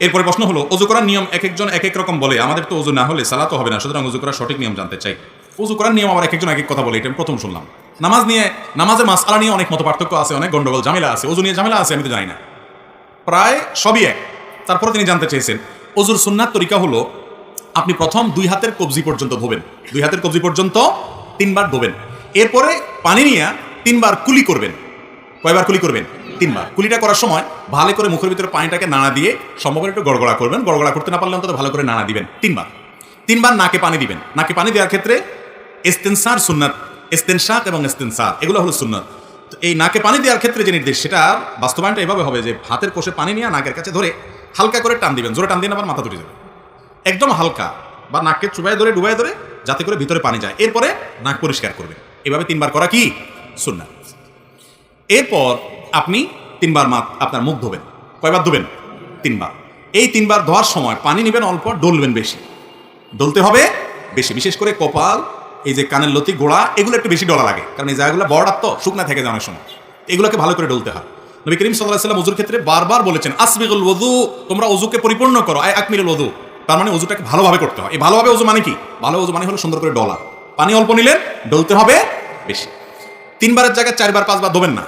এরপরে প্রশ্ন হলো, অজু করার নিয়ম এক একজন এক এক রকম বলে, আমাদের তো অজু না হলে সালাত হবে না, সুতরাং অজু করার সঠিক নিয়ম জানতে চাই। অজু করার নিয়ম আবার এক একজন এক এক কথা বলে, এটা আমি প্রথম শুনলাম। নামাজের মাসআলা নিয়ে অনেক মত পার্থক্য আছে, অনেক গন্ডগোল ঝামেলা আছে। অজু নিয়ে ঝামেলা আছে আমি তো জানি না, প্রায় সবই এক। তারপরে তিনি জানতে চেয়েছেন অজুর সুন্নাত তরিকা হলো, আপনি প্রথম 2 হাতের কবজি পর্যন্ত ধোবেন, 2 হাতের কবজি পর্যন্ত 3 বার ধোবেন। এরপরে পানি নিয়ে 3 বার কুলি করবেন। কয়বার কুলি করবেন? 3 বার। কুলিটা করার সময় ভালো করে মুখের ভিতরে পানিটাকে নাড়া দিয়ে সম্ভব একটু গড়গড়া করবেন। গড়গড়া করতে না পারলে অন্তত ভালো করে নাড়া দিবেন 3 বার। 3 বার নাকে পানি দিবেন। নাকে পানি দেওয়ার ক্ষেত্রে ইস্তেনসার সুন্নাত, ইস্তেনশাক এবং ইস্তেনসার এগুলো হলো সুন্নাত। তো এই নাকে পানি দেওয়ার ক্ষেত্রে যে নির্দেশ, সেটা বাস্তবায়নটা এভাবে হবে যে হাতের কোষে পানি নিয়ে নাকের কাছে ধরে হালকা করে টান দিবেন। জোরে টান দিন, আবার মাথা তুলে যাবে একদম হালকা, বা নাককে চুবাই ধরে ডুবাই ধরে যাতে করে ভিতরে পানি যায়। এরপরে নাক পরিষ্কার করবেন। এভাবে 3 বার করা কি সুন্নাত। এরপর আপনি 3 বার আপনার মুখ ধোবেন। কয়বার ধোবেন? 3 বার। এই 3 বার ধোয়ার সময় পানি নেবেন অল্প, ডলবেন বেশি, ডলতে হবে বেশি। বিশেষ করে কপাল, এই যে কানের লতি, গোড়া, এগুলো একটু বেশি ডলা লাগে, কারণ এই জায়গাগুলো বড় তো শুকনা থেকে যায় অনেক সময়, এগুলোকে ভালো করে ডলতে হয়। নবী করিম সাল্লাল্লাহু আলাইহি ওয়াসাল্লাম ওযুর ক্ষেত্রে বারবার বলেছেন, আসবিগুল ওযু, তোমরা ওযুকে পরিপূর্ণ করো, আকমিলুল ওযু। তার মানে ওযুটাকে ভালোভাবে করতে হয়। এই ভালোভাবে ওযু মানে কি? ভালো ওযু মানে হলো সুন্দর করে ডলা। পানি অল্প নিলেন, ডলতে হবে বেশি। 3 বারের জায়গায় 4 বার 5 বার ধোবেন না।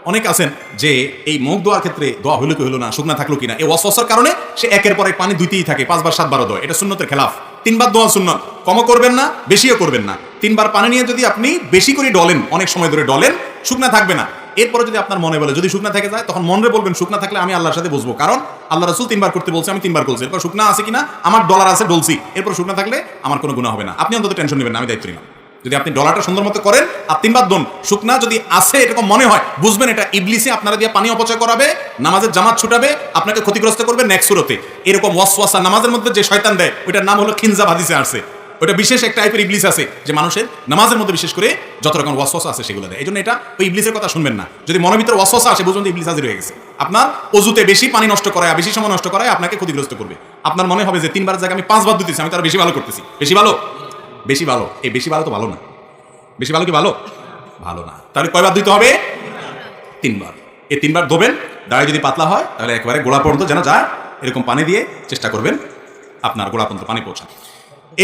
অনেক আছেন যে এই মুখ ধোয়ার ক্ষেত্রে দোয়া হইলো কি হইলো না, শুকনা থাকলো কিনা, এই ওয়াসওয়াসার কারণে সে একের পর এক পানি দিতেই থাকে, 5 বার 7 বারও ধোয়। এটা সুন্নতের খেলাফ। 3 বার ধোয়া সুন্নত, কমও করবেন না, বেশিও করবেন না। 3 বার পানি নিয়ে যদি আপনি বেশি করে ডলেন, অনেক সময় ধরে ডলেন, শুকনা থাকবে না। এরপরে যদি আপনার মনে বলে, যদি শুকনা থেকে যায়, তখন মনে বলবেন শুকনা থাকলে আমি আল্লাহর সাথে বসবো, কারণ আল্লাহ রাসূল 3 বার করতে বলছে, আমি 3 বার করছি। এরপর শুকনা আছে কিনা, আমার ডলার আছে, ডলছি। এরপর শুকনা থাকলে আমার কোনো গুনাহ হবে না। আপনি অন্তত টেনশন নেবেন না, আমি দায়িত্ব নিলাম। যদি আপনি ডলারটা সুন্দর মতো করেন আর 3 বার দোন, শুকনা যদি আছে এরকম মনে হয়, বুঝবেন এটা ইবলিসে আপনারা দিয়ে পানি অপচয় করাবে, নামাজের জামাত ছুটাবে, আপনাকে ক্ষতিগ্রস্ত করবে নেক্সট সুরতে। এরকম ওয়াসওয়াসা নামাজের মধ্যে যে শয়তান দেয়, ওইটার নাম হলো খিনজাব, হাদিসে আসছে। ওইটা বিশেষ এক টাইপের ইবলিস আছে যে মানুষের নামাজের মধ্যে বিশেষ করে যত রকম ওয়াসওয়াসা আছে সেগুলো দেয়। এই জন্য এটা ওই ইবলিসের কথা শুনবেন না। যদি মনের ভিতরে ওয়াসওয়াসা আসে, বুঝুন যে ইবলিস হাজির হয়ে গেছে। আপনার অজুতে বেশি পানি নষ্ট করায়, বেশি সময় নষ্ট করায় আপনাকে ক্ষতিগ্রস্ত করবে। আপনার মনে হবে যে 3 বারের জায়গায় আমি 5 বার দিতেছি, আমি তার বেশি ভালো করতেছি। বেশি ভালো, বেশি ভালো। এই বেশি ভালো তো ভালো না। বেশি ভালো কি ভালো? ভালো না। তাহলে কয়বার দিতে হবে? 3 বার। এই 3 বার ধোবেন। দাঁড়িয়ে যদি পাতলা হয় তাহলে একবারে গোড়া পর্যন্ত যেন যায়, এরকম পানি দিয়ে চেষ্টা করবেন আপনার গোড়া পর্যন্ত পানি পৌঁছান।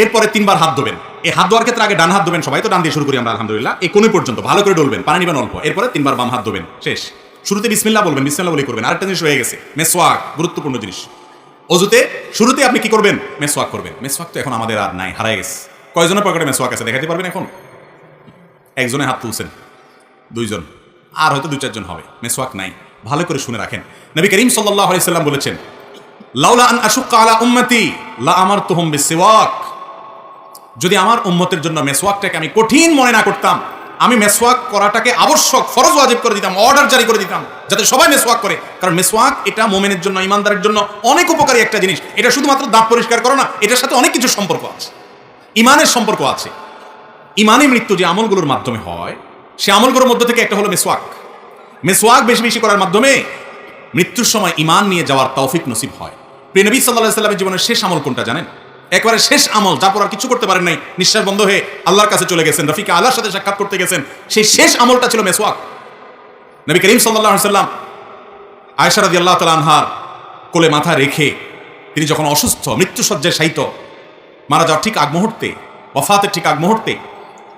এরপরে 3 বার হাত ধোবেন। এই হাত ধোয়ার ক্ষেত্রে আগে ডান হাত ধোবেন, সবাই তো ডান দিয়ে শুরু করি আমরা আলহামদুলিল্লাহ। এই কোণ পর্যন্ত ভালো করে ডলবেন, পানি নেবেন অল্প। এরপরে 3 বার বাম হাত ধোবেন, শেষ। শুরুতে বিসমিল্লাহ বলবেন, বিসমিল্লাহ বলে করবেন। আরেকটা জিনিস রয়ে গেছে, মেসওয়াক, গুরুত্বপূর্ণ জিনিস। অজুতে শুরুতে আপনি কি করবেন? মেসওয়াক করবেন। মেসওয়াক তো এখন আমাদের আর নাই, হারাই গেছে। কয়জনের পকেটে মেসওয়াক আছে দেখাতে পারবেন এখন? একজনে হাত তুলছেন, 2 জন, আর হয়তো 2-4 জন হবে। মেসওয়াক নাই। ভালো করে শুনে রাখেন, নবী করিম সাল্লাল্লাহু আলাইহি সাল্লাম বলেছেন, লাউলা আন আশুক্কা আলা উম্মতি লা আমারতুহুম বিসওয়াক। যদি আমার উম্মতের জন্য মেসওয়াকটাকে আমি কঠিন মনে না করতাম, আমি মেসওয়াক করাটাকে আবশ্যক, ফরজ ওয়াজিব করে দিতাম, অর্ডার জারি করে দিতাম, যাতে সবাই মেসওয়াক করে। কারণ মেসওয়াক এটা মুমিনের জন্য, ইমানদারের জন্য অনেক উপকারী একটা জিনিস। এটা শুধুমাত্র দাঁত পরিষ্কার করো না, এটার সাথে অনেক কিছু সম্পর্ক আছে, ইমানের সম্পর্ক আছে। ইমানি মৃত্যু যে আমলগুলোর মাধ্যমে হয়, সে আমলগুলোর মধ্যে থেকে একটা হলো মেসওয়াক। মেসওয়াক বেশি বেশি করার মাধ্যমে মৃত্যুর সময় ইমান নিয়ে যাওয়ার তৌফিক নসিব হয়। প্রিয় নবী সাল্লাল্লাহু আলাইহি সাল্লামের জীবনের শেষ আমল কোনটা জানেন? একবারে শেষ আমল, যারপর আর কিছু করতে পারেন নাই, নিঃশ্বাস বন্ধ হয়ে আল্লাহর কাছে চলে গেছেন, রফিকা আল্লাহর সাথে সাক্ষাৎ করতে গেছেন। সেই শেষ আমলটা ছিল মেসওয়াক। নবী করিম সাল্লাল্লাহু আলাইহি সাল্লাম আয়েশা রাদিয়াল্লাহু তাআলা আনহার কোলে মাথা রেখে তিনি যখন অসুস্থ, মৃত্যুসজ্জায় শায়িত, মারা যাওয়ার ঠিক আগ মুহূর্তে, ওয়াফাতের ঠিক আগ মুহূর্তে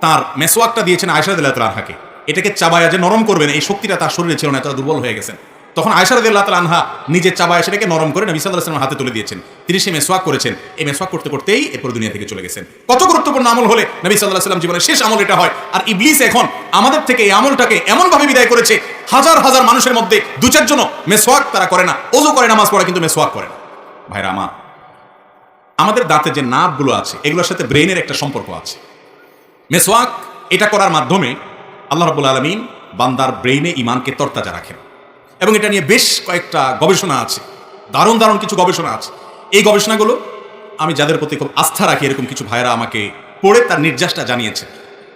তার মেসওয়াকটা দিয়েছেন আয়েশা রাদিয়াল্লাহু তাআলা আনহাকে। এটাকে চাবায়া যে নরম করবেন, এই শক্তিটা তার শরীরে ছিল না, তারা দুর্বল হয়ে গেছেন। তখন আয়েশা রাদিয়াল্লাহু তাআলা আনহা নিজে চাবায়া সেটাকে নরম করে নবী সাল্লাল্লাহু আলাইহি ওয়াসাল্লামের হাতে তুলে দিয়েছেন। তিনি সেই মেসওয়াক করেছেন। এই মেসওয়াক করতে করতেই এরপর দুনিয়া থেকে চলে গেছেন। কত গুরুত্বপূর্ণ আমল হলে নবী সাল্লাল্লাহু আলাইহি ওয়াসাল্লাম জীবনের শেষ আমল এটা হয়। আর ইবলিস এখন আমাদের থেকে এই আমলটাকে এমনভাবে বিদায় করেছে, হাজার হাজার মানুষের মধ্যে 2-4 জন মেসওয়াক তারা করে না, ওযু করে, নামাজ পড়ে, কিন্তু মেসওয়াক করে না। ভাইরা আমার, আমাদের দাঁতে যে নার্ভগুলো আছে, এগুলোর সাথে ব্রেইনের একটা সম্পর্ক আছে। মেসওয়াক এটা করার মাধ্যমে আল্লাহ রাব্বুল আলামিন বান্দার ব্রেইনে ইমানকে তরতাজা রাখেন। এবং এটা নিয়ে বেশ কয়েকটা গবেষণা আছে, দারুণ দারুণ কিছু গবেষণা আছে। এই গবেষণাগুলো আমি যাদের প্রতি খুব আস্থা রাখি, এরকম কিছু ভাইরা আমাকে পড়ে তার নির্যাসটা জানিয়েছে।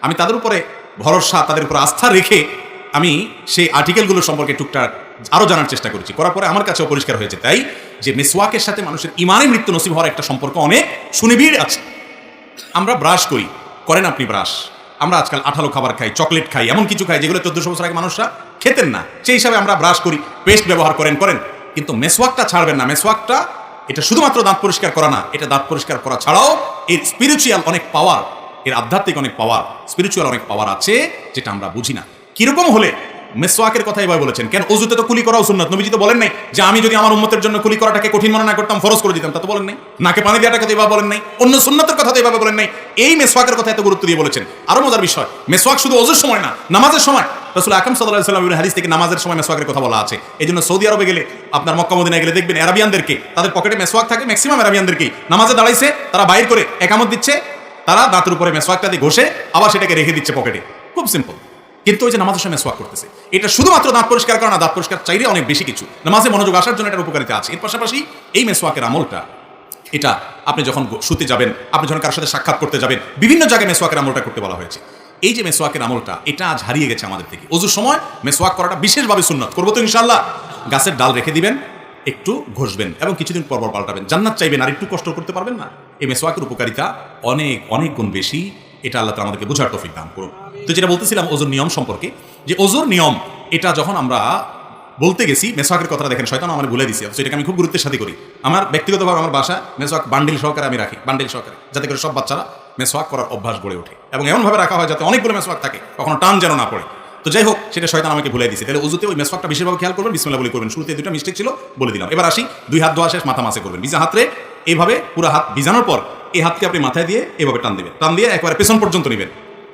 আমি তাদের উপরে ভরসা, তাদের উপরে আস্থা রেখে আমি সেই আর্টিকেলগুলো সম্পর্কে টুকটাক আরও জানার চেষ্টা করেছি। করার পরে আমার কাছেও পরিষ্কার হয়েছে তাই যে মেসওয়াকের সাথে মানুষের ইমানে মৃত্যু নসিব হওয়ার একটা সম্পর্ক অনেক সুনিবিড় আছে। আমরা ব্রাশ করি, করেন আপনি ব্রাশ? আমরা আজকাল আঠালো খাবার খাই, চকলেট খাই, এমন কিছু খাই যেগুলো 1400 বছর আগে মানুষরা খেতেন না। সেই হিসাবে আমরা ব্রাশ করি, পেস্ট ব্যবহার করেন, কিন্তু মেসওয়াকটা ছাড়বেন না। মেসওয়াকটা এটা শুধুমাত্র দাঁত পরিষ্কার করা না, এটা দাঁত পরিষ্কার করা ছাড়াও এর স্পিরিচুয়াল অনেক পাওয়ার, এর আধ্যাত্মিক অনেক পাওয়ার, স্পিরিচুয়াল অনেক পাওয়ার আছে যেটা আমরা বুঝি না। কিরকম হলে মেসওয়াকের কথা এবার বলেছেন, কেন অজুতে তো কুলি করাও সুন্নাত। নবীজি তো বলেন নাই যে আমি যদি আমার উম্মতের জন্য কুলি করাটাকে কঠিন মনে না করতাম ফরজ করে দিতাম, তা তো বলেন নাই। নাকে পানি দেওয়াটার কথা এভাবে বলেন নাই, অন্য সুন্নাতের কথা তো এভাবে বলেন নাই। এই মেসওয়াকের কথা এত গুরুত্ব দিয়ে বলেছেন। আরো মজার বিষয়, মেসওয়াক শুধু ওযুর সময় না, নামাজের সময় রাসূল আকরাম সাল্লাল্লাহু আলাইহি ওয়াসাল্লামের হাদিস থেকে নামাজের সময় মেসওয়াকের কথা বলা আছে। এইজন্য সৌদি আরবে গেলে, আপনার মক্কা মদিনায় গেলে দেখবেন আরাবিয়ানদেরকে তাদের পকেটে মেসওয়াক থাকে, ম্যাক্সিমাম আরাবিয়ানদেরকে নামাজে দাঁড়াইছে তারা বাইর করে একামত দিচ্ছে, তারা দাঁতের উপরে মেসওয়াকটা দিয়ে ঘষে আবার সেটাকে রেখে দিচ্ছে পকেটে, খুব সিম্পল। কিন্তু ওই যে নামাজের সময় মেসওয়াক করতেছে, এটা শুধুমাত্র দাঁত পরিষ্কার করা না, দাঁত পরিষ্কার চাইলে অনেক বেশি কিছু নামাজে মনোযোগ আসার জন্য এটার উপকারিতা আছে। এর পাশাপাশি এই মেসওয়াকের আমলটা, এটা আপনি যখন শুতে যাবেন, আপনি যখন কারোর সাথে সাক্ষাৎ করতে যাবেন, বিভিন্ন জায়গায় মেসওয়াকের আমলটা করতে বলা হয়েছে। এই যে মেসওয়াকের আমলটা, এটা আজ হারিয়ে গেছে আমাদের থেকে। ওযুর সময় মেসওয়াক করাটা বিশেষভাবে সুন্নাত। করবো তো ইনশাআল্লাহ। গাছের ডাল রেখে দিবেন, একটু ঘষবেন এবং কিছুদিন পর পর পাল্টাবেন। জান্নাত চাইবেন আর একটু কষ্ট করতে পারবেন না। এই মেসওয়াকের উপকারিতা অনেক অনেক গুণ বেশি। এটা আল্লাহ তাআলা আমাদেরকে বোঝার তৌফিক দান করুন। তো যেটা বলতেছিলাম ওযুর নিয়ম সম্পর্কে, যে ওযুর নিয়ম এটা যখন আমরা বলতে গেছি, মেসওয়াকের কথাটা দেখেন শয়তান আমার ভুলে দিছি, সেটাকে আমি খুব গুরুত্বের সাথে করি। আমার ব্যক্তিগতভাবে আমার বাসা মেসওয়াক বান্ডিল সহকারে আমি রাখি, বান্ডিল সহকারে, যাতে করে সব বাচ্চারা মেসওয়াক করার অভ্যাস গড়ে ওঠে এবং এমনভাবে রাখা হয় যাতে অনেকগুলো মেসওয়াক থাকে, কখনো টান যেন না পড়ে। তো যাই হোক, সেটা শয়তান আমাকে ভুলে দিয়েছে। তাহলে ওযুতে ওই মেসওয়াকটা বিশেষভাবে খেয়াল করবেন, বিসমিল্লাহ বলে করবেন। শুরুতে দুটো মিস্টেক ছিল, বলে দিলাম। এবার আসি, 2 হাত ধোয়া শেষ, মাথা মাসে করবেন। ভিজা হাতরে এইভাবে পুরো হাত ভিজানোর পর এই হাতকে আপনি মাথায় দিয়ে এইভাবে টান দিবেন, টান দিয়ে একবারে পেছন পর্যন্ত নেবেন।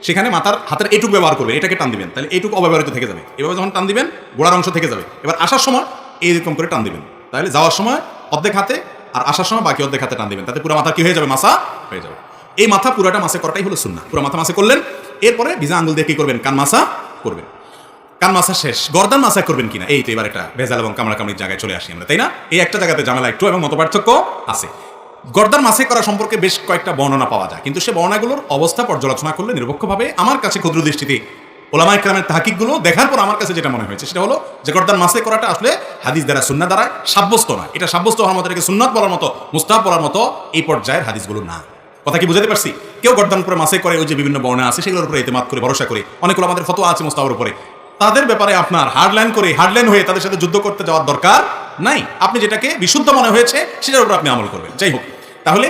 সেখানে মাথার হাতের এইটুকু ব্যবহার করবেন, এটাকে টান দিবেন, তাহলে এইটুকু অব্যবহৃত থেকে যাবে। এভাবে যখন টান দিবেন গোড়ার অংশ থেকে যাবে। এবার আসার সময় এইরকম করে টান দিবেন, তাহলে যাওয়ার সময় অর্ধেক হাতে আর আসার সময় বাকি অর্ধেক হাতে টান দিবেন, তাতে পুরো মাথা কি হয়ে যাবে, মাসা হয়ে যাবে। এই মাথা পুরাটা মাসে করাটাই হলো সুন্নাহ। পুরো মাথা মাসে করলেন, এরপরে ভিজা আঙ্গুল দিয়ে কি করবেন, কান মাসা করবেন। কান মাসা শেষ, গর্দান মাসা করবেন কিনা, এই তো এবার একটা ভেজাল এবং কামড়াকামড়ির জায়গায় চলে আসি আমরা, তাই না? এই একটা জায়গাতে ঝামেলা একটু এবং মতপার্থক্য আছে। গর্দান মাসে করা সম্পর্কে বেশ কয়েকটা বর্ণনা পাওয়া যায়, কিন্তু সে বর্ণনাগুলোর অবস্থা পর্যালোচনা করলে নিরপেক্ষভাবে আমার কাছে ক্ষুদ্র দৃষ্টিতে ওলামায়ে কেরামের তাহকিকগুলো দেখার পর আমার কাছে যেটা মনে হয়েছে সেটা হলো যে গর্দান মাসে করাটা আসলে হাদিস দ্বারা সুন্নাহ দ্বারা সাব্যস্ত না। এটা সাব্যস্ত হওয়ার মতো, এটাকে সুন্নাত বলার মতো, মুস্তাহাব বলার মতো এই পর্যায়ের হাদিসগুলো না। কথা কি বুঝাতে পারছি? কেউ গর্দান উপরে মাসে করে, ওই যে বিভিন্ন বর্ণনা আছে সেগুলোর উপরে ইতিমাদ করে ভরসা করে, অনেকগুলো আমাদের ফতোয়া আছে মুস্তাহাবের উপরে, তাদের ব্যাপারে আপনার হার্ডলাইন হয়ে তাদের সাথে যুদ্ধ করতে যাওয়ার দরকার নাই। আপনি যেটাকে বিশুদ্ধ মনে হয়েছে সেটার উপর আপনি আমল করবেন। যাই হোক, তাহলে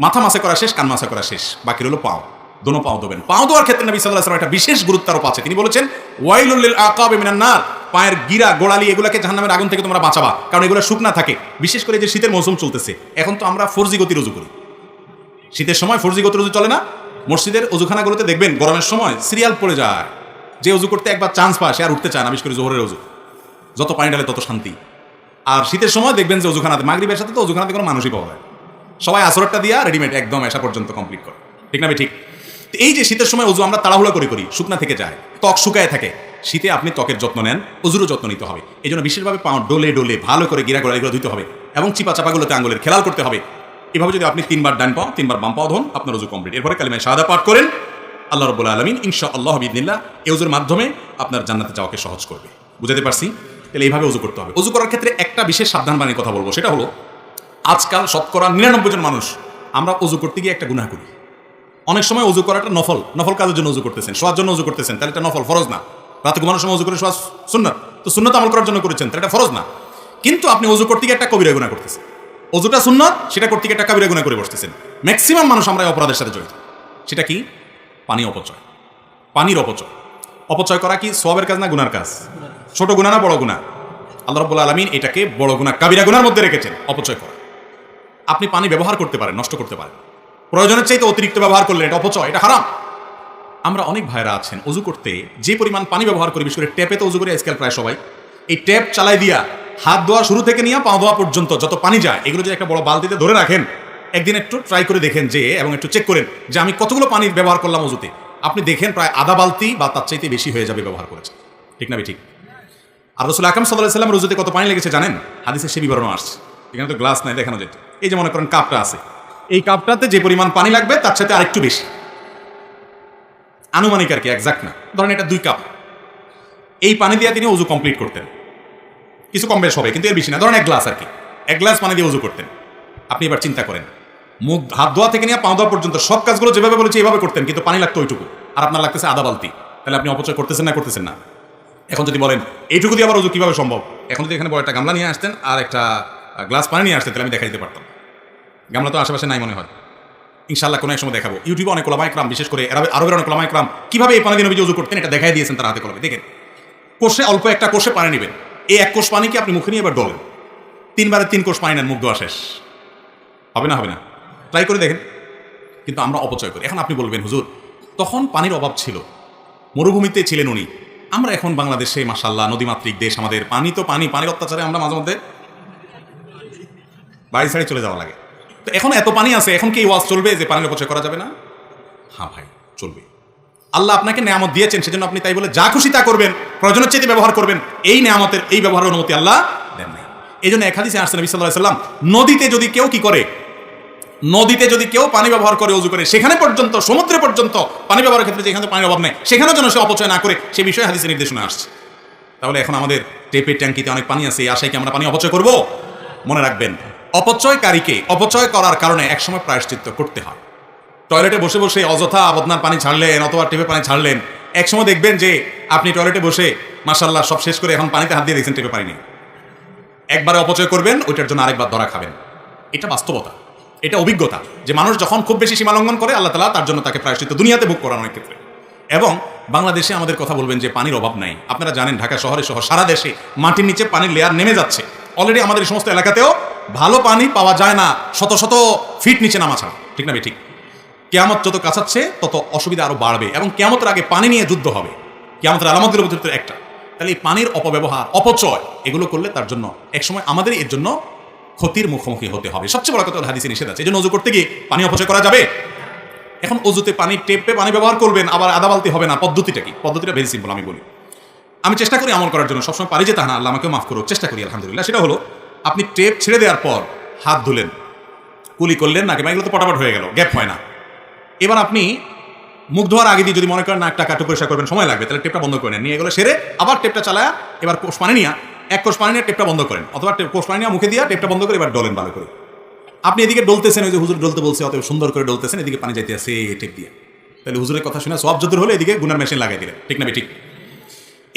মাথা মাসে করা শেষ, কান মাসে করা শেষ, বাকি হলো পাও। দোনো পাও দেবেন। পাও দেওয়ার ক্ষেত্রে নবী সাল্লাল্লাহু আলাইহি ওয়াসাল্লাম একটা বিশেষ গুরুত্বারোপ আছে। তিনি বলেছেন, ওয়াইলুল লিল আকাবি মিনান নার, পায়ের গিরা গোড়ালি এগুলোকে জাহান্নামের আগুন থেকে তোমরা বাঁচাবা, কারণ এগুলো শুকনা থাকে। বিশেষ করে যে শীতের মৌসুম চলতেছে, এখন তো আমরা ফরজি গতির ওযু করি। শীতের সময় ফরজি গতির ওযু চলে না? মসজিদের ওযুখানাগুলোতে দেখবেন গরমের সময় সিরিয়াল পড়ে যায়। যে ওযু করতে একবার চান্স পায় সে আর উঠতে চায় না, বিশেষ করে জোহরের ওযু। যত পানি ঢালে তত শান্তি। আর শীতের সময় দেখবেন যে ওযুখানাতে, মাগরিবের সাথে তো ওযুখানাতে কোনো মানুষই পাওয়া যায়, সবাই আসরটা দিয়া রেডিমেড একদম এসা পর্যন্ত কমপ্লিট করে, ঠিক না? ঠিক। এই যে শীতের সময় ওযু আমরা তাড়াহুড়া করি, শুকনা থেকে যায়, ত্বক শুকায় থাকে। শীতে আপনি ত্বকের যত্ন নেন, ওযুরও যত্ন নিতে হবে। এই জন্য বিশেষভাবে পাও ডোলে ডোলে ভালো করে গিরা গোড়া এগুলো ধুতে হবে এবং চিপা চাপাগুলোতে আঙ্গুলের খেলাল করতে হবে। এভাবে যদি আপনি 3 বার ডান পাও 3 বার বাম পাও ধোন, আপনার ওযু কমপ্লিট। এরপরে কালিমায়ে শাহাদা পাঠ করেন, আল্লাহ রাব্বুল আলামিন ইনশাআল্লাহ বিইذনিল্লাহ এই ওযুর মাধ্যমে আপনার জান্নাতে যাওয়াকে সহজ করবে। বুঝাতে পারছি? তাহলে এইভাবে ওযু করতে হবে। ওযু করার ক্ষেত্রে একটা বিশেষ সাবধানবাণীর কথা বলবো, সেটা হলো আজকাল শতকরা 99 জন মানুষ আমরা ওযু করতে গিয়ে একটা গুনাহ করি। অনেক সময় ওযু করাটা নফল কাজের জন্য ওযু করতেছেন, শোয়ার জন্য ওযু করতেছেন, তাহলে এটা নফল, ফরজ না। রাতে ঘুমানোর সময় ওযু করে শোয়া সুন্নাত, তো সুন্নাত আমল করার জন্য করেছেন, তাহলে এটা ফরজ না। কিন্তু আপনি ওযু করতে গিয়ে একটা কবিরা গুনাহ করতেছেন। ওযুটা সুন্নাত, সেটা করতে গিয়ে একটা কবিরা গুনাহ করে বসতেছেন। ম্যাক্সিমাম মানুষ আমরা এই অপরাধের সাথে জড়িত। সেটা কি? পানি অপচয়। পানির অপচয়। অপচয় করা কি সওয়াবের কাজ না গুনার কাজ? ছোট গুনাহ না বড় গুনাহ? আল্লাহ রাব্বুল আলামিন এটাকে বড় গুনাহ, কাবিরা গুনার মধ্যে রেখেছেন, অপচয় করা। আপনি পানি ব্যবহার করতে পারেন, নষ্ট করতে পারেন, প্রয়োজনের চাইতে অতিরিক্ত ব্যবহার করলে এটা অপচয়, এটা হারাম। আমরা অনেক ভাইরা আছেন ওযু করতে যে পরিমাণ পানি ব্যবহার করি, বিশেষ করে ট্যাপে তো ওযু করে আজকাল প্রায় সবাই, এই ট্যাপ চালাই দিয়া হাত ধোয়া শুরু থেকে নিয়ে পা ধোয়া পর্যন্ত যত পানি যায়, এগুলো যে একটা বড় বালতিতে ধরে রাখেন, একদিন একটু ট্রাই করে দেখেন যে, এবং একটু চেক করেন যে আমি কতগুলো পানি ব্যবহার করলাম ওযুতে। আপনি দেখেন প্রায় আধা বালতি বা তার চাইতে বেশি হয়ে যাবে ব্যবহার করেছে, ঠিক না? ঠিক। আর রাসূল আকরাম সাল্লাল্লাহু আলাইহি ওয়াসাল্লাম ওযুতে কত পানি লেগেছে জানেন? হাদিসে সে বিবরণ আসছে। এখানে তো গ্লাস নাই দেখানো যেত। এই যে মনে করেন কাপটা আছে, এই কাপটাতে যে পরিমাণ পানি লাগবে তার সাথে আরেকটু বেশি, আনুমানিক আর কি, এক্সাক্ট না। ধরেন এটা 2 কাপ, এই পানি দিয়ে তিনি ওযু কমপ্লিট করতেন। কিছু কম বেশ হবে, কিন্তু এর বেশি না। ধরেন 1 গ্লাস আর কি, 1 গ্লাস পানি দিয়ে ওযু করতেন। আপনি এবার চিন্তা করেন, মুখ হাত ধোয়া থেকে নিয়ে পা ধোয়া পর্যন্ত সব কাজগুলো যেভাবে বলেছি এইভাবে করতেন, কিন্তু পানি লাগতো ওইটুকু, আর আপনার লাগতেছে আধা বালতি। তাহলে আপনি অপচয় করতেছেন না করতেছেন না? এখন যদি বলেন এইটুকু দিয়ে আবার ওযু কিভাবে সম্ভব, এখন যদি এখানে বড় একটা গামলা নিয়ে আসতেন আর একটা গ্লাস পানি নিয়ে আসতে, তাহলে আমি দেখা দিতে পারতাম। গামলা তো আশেপাশে নাই মনে হয়, ইনশাল্লাহ কোনো এক সময় দেখাবো। ইউটিউবে অনেক ওলামা ইকরাম, বিশেষ করে আরবের অনেক ওলামা ইকরাম কিভাবে এই পানি দিয়ে নবীজি ওযু করতেন এটা দেখাই দিয়েছেন তারা হাতে কলমে। দেখেন, কোষে অল্প একটা কোষে পানি নেবেন, এই এক কোষ পানিকে আপনি মুখে নিয়ে এবার ডলেন, 3 বারে 3 কোষ পানি নেন, মুখ ধোয়া শেষ। হবে না? হবে না? ট্রাই করে দেখেন। কিন্তু আমরা অপচয় করি। এখন আপনি বলবেন হুজুর তখন পানির অভাব ছিল, মরুভূমিতে ছিলেন উনি, আমরা এখন বাংলাদেশে মাশাআল্লাহ নদীমাতৃক দেশ, আমাদের পানি তো পানি, পানির অত্যাচারে আমরা মাঝে মধ্যে বাড়ি ছাড়ি চলে যাওয়া লাগে। তো এখন এত পানি আছে, এখন কি ওয়াজ চলবে যে পানির অপচয় করা যাবে না? হ্যাঁ ভাই, চলবে। আল্লাহ আপনাকে নেয়ামত দিয়েছেন, সেজন্য আপনি তাই বলে যা খুশি তা করবেন, প্রয়োজনের চেয়ে ব্যবহার করবেন, এই নেয়ামতের এই ব্যবহারের অনুমতি আল্লাহ দেন নাই। এই জন্য এক হাদিসে আসছে নবী সাল্লাল্লাহু আলাইহি ওয়াসাল্লাম, নদীতে যদি কেউ কি করে, নদীতে যদি কেউ পানি ব্যবহার করে ওযু করে, সেখানে পর্যন্ত, সমুদ্রে পর্যন্ত পানি ব্যবহারের ক্ষেত্রে যেখানে পানির অভাব নেই সেখানেও যেন সে অপচয় না করে, সে বিষয়ে হাদিসে নির্দেশনা আসছে। তাহলে এখন আমাদের টেপের ট্যাঙ্কিতে অনেক পানি আছে, এই আশায় কি আমরা পানি অপচয় করব? মনে রাখবেন, অপচয়কারীকে অপচয় করার কারণে একসময় প্রায়শ্চিত্ত করতে হয়। টয়লেটে বসে বসে অযথা বদনার পানি ছাড়লেন অথবা টেপে পানি ছাড়লেন, একসময় দেখবেন যে আপনি টয়লেটে বসে মাশাআল্লাহ সব শেষ করে এখন পানিতে হাত দিয়ে দেখছেন টেপে পানি নেই। একবারে অপচয় করবেন, ওইটার জন্য আরেকবার ধরা খাবেন। এটা বাস্তবতা, এটা অভিজ্ঞতা, যে মানুষ যখন খুব বেশি সীমা লঙ্ঘন করে আল্লাহ তাআলা তার জন্য তাকে প্রায়শ্চিত্ত দুনিয়াতে ভোগ করার অনেক ক্ষেত্রে। এবং বাংলাদেশে আমাদের কথা বলবেন যে পানির অভাব নাই। আপনারা জানেন ঢাকা শহরে সহ সারা দেশে মাটির নিচে পানির লেয়ার নেমে যাচ্ছে। অলরেডি আমাদের এই সমস্ত এলাকাতেও ভালো পানি পাওয়া যায় না, শত শত ফিট নিচে নামা ছাড়া। ঠিক না? ঠিক। কিয়ামত যত কাছাচ্ছে তত অসুবিধা আরো বাড়বে, এবং কিয়ামতের আগে পানি নিয়ে যুদ্ধ হবে। কিয়ামতের আলামতগুলোর ভিতরে একটা। তাহলে এই পানির অপব্যবহার, অপচয় এগুলো করলে তার জন্য একসময় আমাদের এর জন্য ক্ষতির মুখোমুখি হতে হবে। সবচেয়ে বড় কথা হাদিসে নিষেধ আছে, এই জন্য ওযু করতে গিয়ে পানি অপচয় করা যাবে। এখন ওযুতে পানি টেপে পানি ব্যবহার করবেন, আবার আধা বালতি হবে না। পদ্ধতিটা কি? পদ্ধতিটা ভেরি সিম্পল, আমি বলি। আমি চেষ্টা করি আমল করার জন্য, সবসময় পারি যে তা না, আল্লাহ আমাকেও মাফ করুক, চেষ্টা করি আলহামদুলিল্লাহ। সেটা হলো, আপনি টেপ ছেড়ে দেওয়ার পর হাত ধুলেন, কুলি করলেন, নাকি এগুলো তো পটাপট হয়ে গেল, গ্যাপ হয় না। এবার আপনি মুখ ধোয়ার আগে দিয়ে যদি মনে করেন নাকটা কাটু পরিষ্কার করবেন, সময় লাগবে, তাহলে টেপটা বন্ধ করে নেন, নিয়ে এগুলো সেরে আবার টেপটা চালায়, এবার কোষ পানি নিয়ে, এক কোষ পানি নিয়ে টেপটা বন্ধ করেন, অথবা কোষ পানি নিয়ে মুখে দিয়ে টেপটা বন্ধ করে এবার ডলেন ভালো করে। আপনি এদিকে ডলতেছেন, ওই যে হুজুর ডলতে বলছে অত সুন্দর করে ডলতেছেন, এদিকে পানি যাইতে আছে টেপ দিয়ে, তাহলে হুজুরের কথা শুনে সব যদুর হলে এদিকে গুনার মেশিন লাগাই দিলেন। ঠিক না? ঠিক।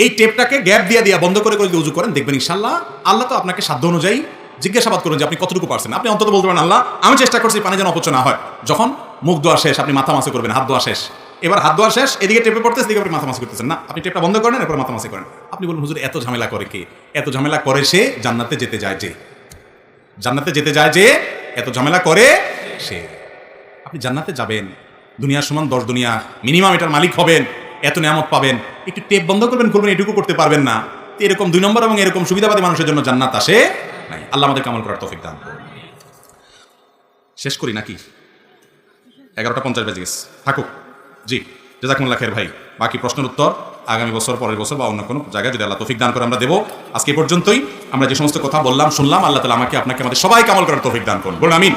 এই টেপটাকে গ্যাপ দিয়ে দিয়া বন্ধ করে যদি উজু করেন, দেখবেন ইনশাআল্লাহ আল্লাহ তো আপনাকে সাধ্য অনুযায়ী জিজ্ঞাসাবাদ করুন যে আপনি কতটুকু পারছেন। আপনি অন্তত বলতে পারেন, আল্লাহ আমি চেষ্টা করছি পানি যেন অপচয় না হয়। যখন মুখ ধোয়া শেষ, আপনি মাথা মাসে করবেন, হাত ধোয়া শেষ, এবার হাত ধোয়া শেষ, এদিকে টেপে পড়তেছে, এদিকে আপনি মাথা মাসে করতেছেন না, আপনি টেপটা বন্ধ করেন, এরপর মাথা মাসে করেন। আপনি বলুন হুজুর এত ঝামেলা করে কে? এত ঝামেলা করে সে জান্নাতে যেতে যায় যে, জান্নাতে যেতে যায় যে, এত ঝামেলা করে সে। আপনি জান্নাতে যাবেন, দুনিয়ার সমান 10 দুনিয়া মিনিমাম এটার মালিক হবেন, এত নিয়ামত পাবেন, একটু টেপ বন্ধ করবেন, এটুকু করতে পারবেন না। এরকম 2 নম্বর এবং এরকম সুবিধাবাদী মানুষের জন্য জান্নাত আসে নাই। আল্লাহ আমাদের আমল করার তৌফিক দান করুন। শেষ করি নাকি? 11:50 বেজে গেছে, থাকুক। জি, জাযাকুমুল্লাহ খাইর ভাই। বাকি প্রশ্নের উত্তর আগামী বছর, পরের বছর বা অন্য কোনো জায়গায় যদি আল্লাহ তৌফিক দান করে আমরা দেবো। আজকে পর্যন্তই। আমরা যে সমস্ত কথা বললাম, শুনলাম, আল্লাহ তাআলা আমাকে, আপনাকে, আমাদের সবাইকে আমল করার তৌফিক দান করুন। বলুন আমিন।